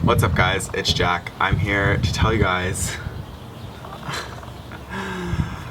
What's up guys, it's Jack. I'm here to tell you guys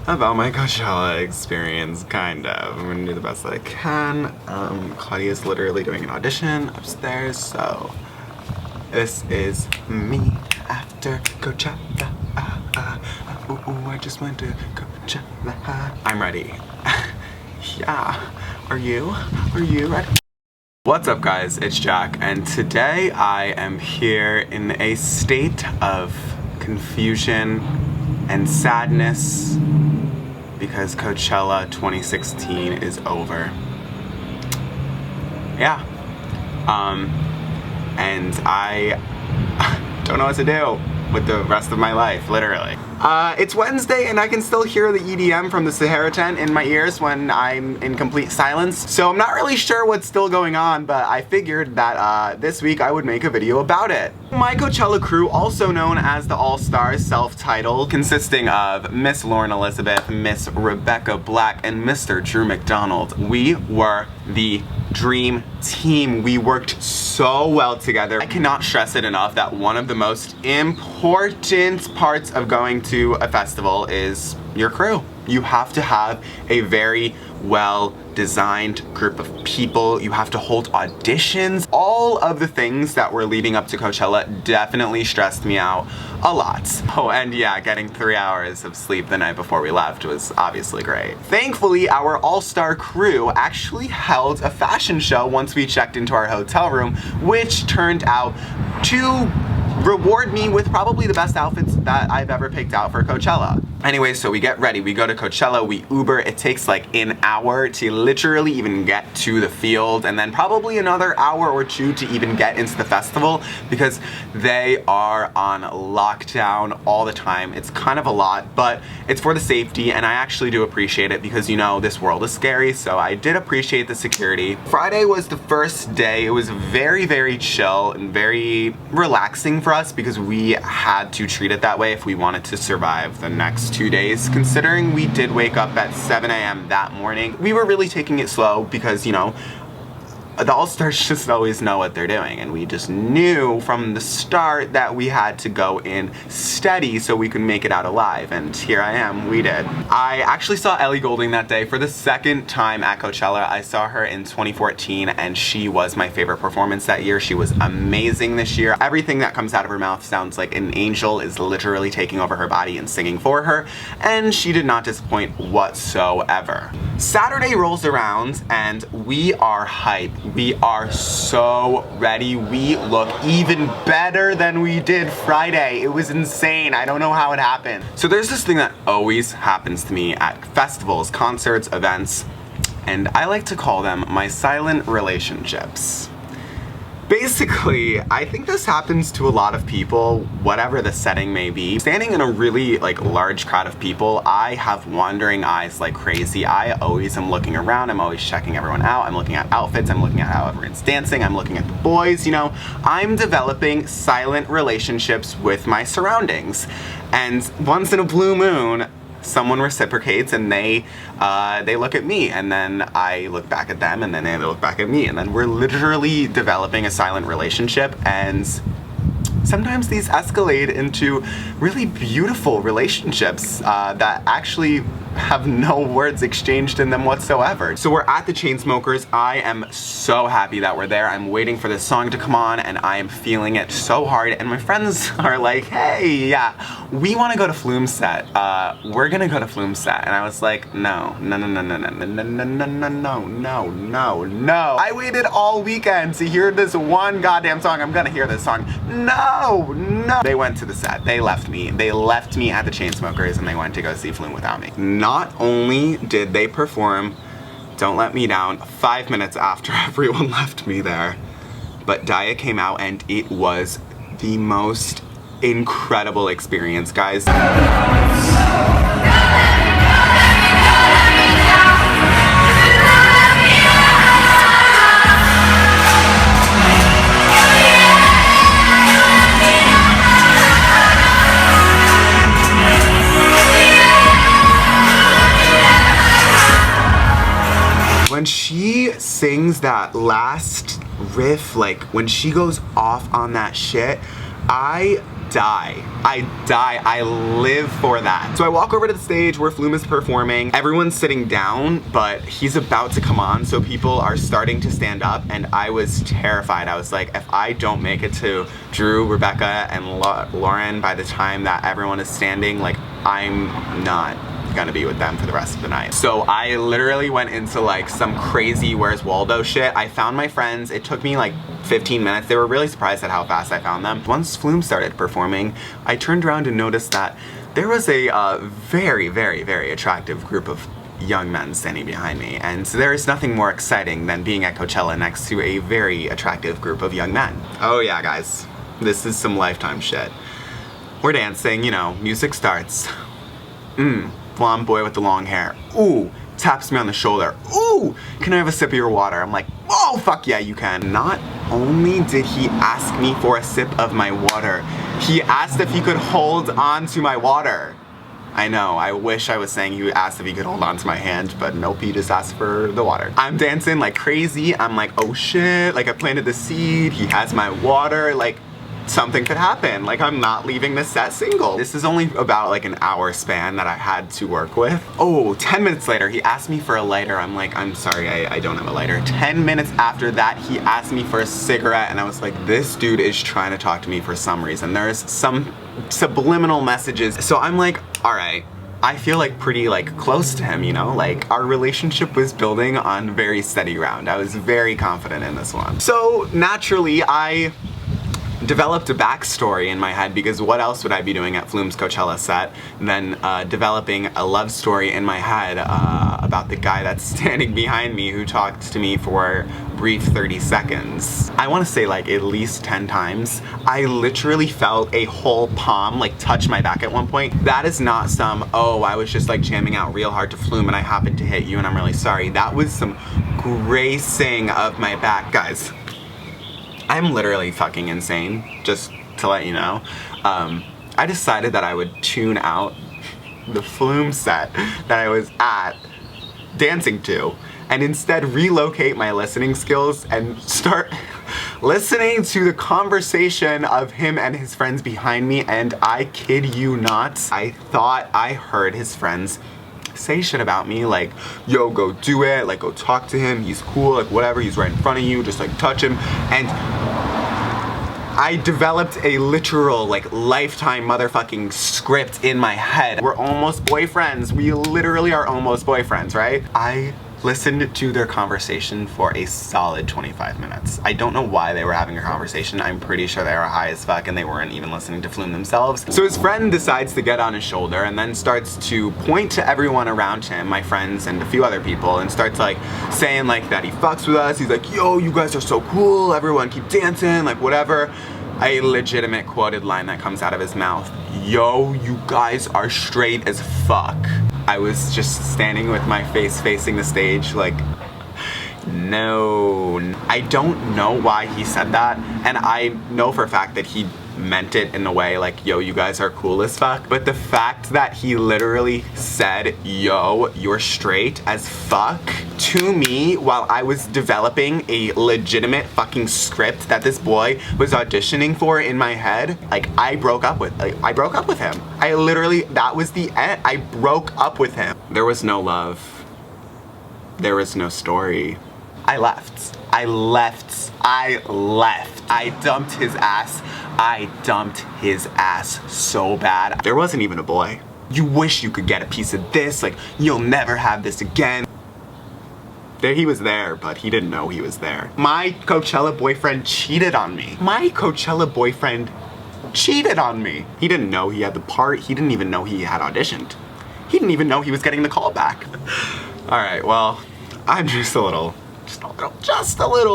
about my Coachella experience, kind of. I'm gonna do the best that I can. Claudia's literally doing an audition upstairs, so this is me after Coachella. I just went to Coachella. I'm ready. Yeah, are you ready? What's up guys, it's Jack, and today I am here in a state of confusion and sadness because Coachella 2016 is over. Yeah. And I don't know what to do with the rest of my life, literally. It's Wednesday and I can still hear the EDM from the Sahara tent in my ears when I'm in complete silence. So I'm not really sure what's still going on, but I figured that this week I would make a video about it. My Coachella crew, also known as the All-Stars, self-titled, consisting of Miss Lauren Elizabeth, Miss Rebecca Black, and Mr. Drew McDonald. We were the dream team. We worked so well together. I cannot stress it enough that one of the most important parts of going to a festival is your crew. You have to have a very well-designed group of people. You have to hold auditions. All of the things that were leading up to Coachella definitely stressed me out a lot. Oh, and yeah, getting 3 hours of sleep the night before we left was obviously great. Thankfully, our all-star crew actually held a fashion show once we checked into our hotel room, which turned out to reward me with probably the best outfits that I've ever picked out for Coachella. Anyway, so we get ready, we go to Coachella, we Uber. It takes like an hour to literally even get to the field, and then probably another hour or two to even get into the festival because they are on lockdown all the time. It's kind of a lot, but it's for the safety, and I actually do appreciate it because, you know, this world is scary, so I did appreciate the security. Friday was the first day. It was very, very chill and very relaxing for us because we had to treat it that way if we wanted to survive the next 2 days. Considering we did wake up at 7 a.m. that morning, we were really taking it slow because, you know, the All-Stars just always know what they're doing, and we just knew from the start that we had to go in steady so we could make it out alive, and here I am, we did. I actually saw Ellie Goulding that day for the second time at Coachella. I saw her in 2014 and she was my favorite performance that year. She was amazing this year. Everything that comes out of her mouth sounds like an angel is literally taking over her body and singing for her, and she did not disappoint whatsoever. Saturday rolls around and we are hyped. We are so ready. We look even better than we did Friday. It was insane. I don't know how it happened. So there's this thing that always happens to me at festivals, concerts, events, and I like to call them my silent relationships. Basically, I think this happens to a lot of people, whatever the setting may be. Standing in a really large crowd of people, I have wandering eyes like crazy. I always am looking around, I'm always checking everyone out, I'm looking at outfits, I'm looking at how everyone's dancing, I'm looking at the boys, you know. I'm developing silent relationships with my surroundings. And once in a blue moon, someone reciprocates and they look at me, and then I look back at them, and then they look back at me, and then we're literally developing a silent relationship, and sometimes these escalate into really beautiful relationships that actually have no words exchanged in them whatsoever. So we're at the Chainsmokers. I am so happy that we're there. I'm waiting for this song to come on and I am feeling it so hard, and my friends are like, hey, yeah, we want to go to Flume's set. We're gonna go to Flume's set. And I was like, no. I waited all weekend to hear this one goddamn song. I'm gonna hear this song. No. They went to the set. They left me. They left me at the Chainsmokers and they went to go see Flume without me. Not only did they perform Don't Let Me Down 5 minutes after everyone left me there, but Daya came out and it was the most incredible experience, guys. When she sings that last riff, like when she goes off on that shit, I die. I live for that. So I walk over to the stage where Flume is performing. Everyone's sitting down, but he's about to come on, so people are starting to stand up, and I was terrified. I was like, if I don't make it to Drew, Rebecca, and Lauren by the time that everyone is standing, like, I'm not gonna be with them for the rest of the night. So I literally went into like some crazy Where's Waldo shit. I found my friends. It took me like 15 minutes. They were really surprised at how fast I found them. Once Flume started performing, I turned around and noticed that there was a very, very, very attractive group of young men standing behind me. And there is nothing more exciting than being at Coachella next to a very attractive group of young men. Oh yeah, guys, this is some Lifetime shit. We're dancing, you know, music starts. Blonde boy with the long hair. Ooh, taps me on the shoulder. Ooh, can I have a sip of your water? I'm like, oh, fuck yeah, you can. Not only did he ask me for a sip of my water, he asked if he could hold on to my water. I know, I wish I was saying he asked if he could hold on to my hand, but nope, he just asked for the water. I'm dancing like crazy. I'm like, oh shit, like I planted the seed. He has my water, like, something could happen. Like, I'm not leaving this set single. This is only about like an hour span that I had to work with. Oh, 10 minutes later, he asked me for a lighter. I'm like, I'm sorry, I don't have a lighter. 10 minutes after that, he asked me for a cigarette, and I was like, this dude is trying to talk to me for some reason. There's some subliminal messages. So I'm like, all right, I feel like pretty like close to him, you know? Like, our relationship was building on very steady ground. I was very confident in this one. So naturally, I developed a backstory in my head, because what else would I be doing at Flume's Coachella set than developing a love story in my head about the guy that's standing behind me who talked to me for a brief 30 seconds. I want to say like at least 10 times. I literally felt a whole palm like touch my back at one point. That is not some, oh, I was just like jamming out real hard to Flume and I happened to hit you and I'm really sorry. That was some gracing of my back. Guys, I'm literally fucking insane, just to let you know. I decided that I would tune out the Flume set that I was at dancing to, and instead relocate my listening skills and start listening to the conversation of him and his friends behind me, and I kid you not, I thought I heard his friends say shit about me, like, yo, go do it, like, go talk to him, he's cool, like, whatever, he's right in front of you, just like touch him. And I developed a literal, like, Lifetime motherfucking script in my head. We're almost boyfriends. We literally are almost boyfriends, right? I listened to their conversation for a solid 25 minutes. I don't know why they were having a conversation. I'm pretty sure they were high as fuck and they weren't even listening to Flume themselves. So his friend decides to get on his shoulder and then starts to point to everyone around him, my friends and a few other people, and starts like saying like that he fucks with us. He's like, yo, you guys are so cool, everyone keep dancing, like whatever. A legitimate quoted line that comes out of his mouth. Yo, you guys are straight as fuck. I was just standing with my face facing the stage like, no. I don't know why he said that, and I know for a fact that he meant it in a way like, yo, you guys are cool as fuck, but the fact that he literally said, yo, you're straight as fuck, to me, while I was developing a legitimate fucking script that this boy was auditioning for in my head, like, I broke up with him. I literally, that was the end. I broke up with him. There was no love. There was no story. I left. I dumped his ass. I dumped his ass so bad. There wasn't even a boy. You wish you could get a piece of this, like, you'll never have this again. There, he was there, but he didn't know he was there. My Coachella boyfriend cheated on me. My Coachella boyfriend cheated on me. He didn't know he had the part. He didn't even know he had auditioned. He didn't even know he was getting the call back. All right, well, I'm just a little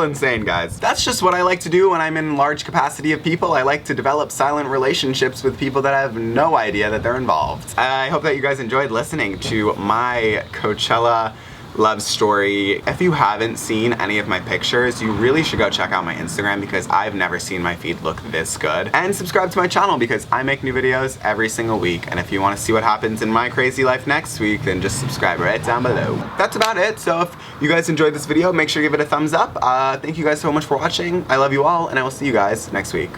insane, guys. That's just what I like to do when I'm in large capacity of people. I like to develop silent relationships with people that I have no idea that they're involved. I hope that you guys enjoyed listening to my Coachella love story. If you haven't seen any of my pictures, you really should go check out my Instagram because I've never seen my feed look this good. And subscribe to my channel because I make new videos every single week. And if you want to see what happens in my crazy life next week, then just subscribe right down below. That's about it. So if you guys enjoyed this video, make sure to give it a thumbs up. Thank you guys so much for watching. I love you all, and I will see you guys next week.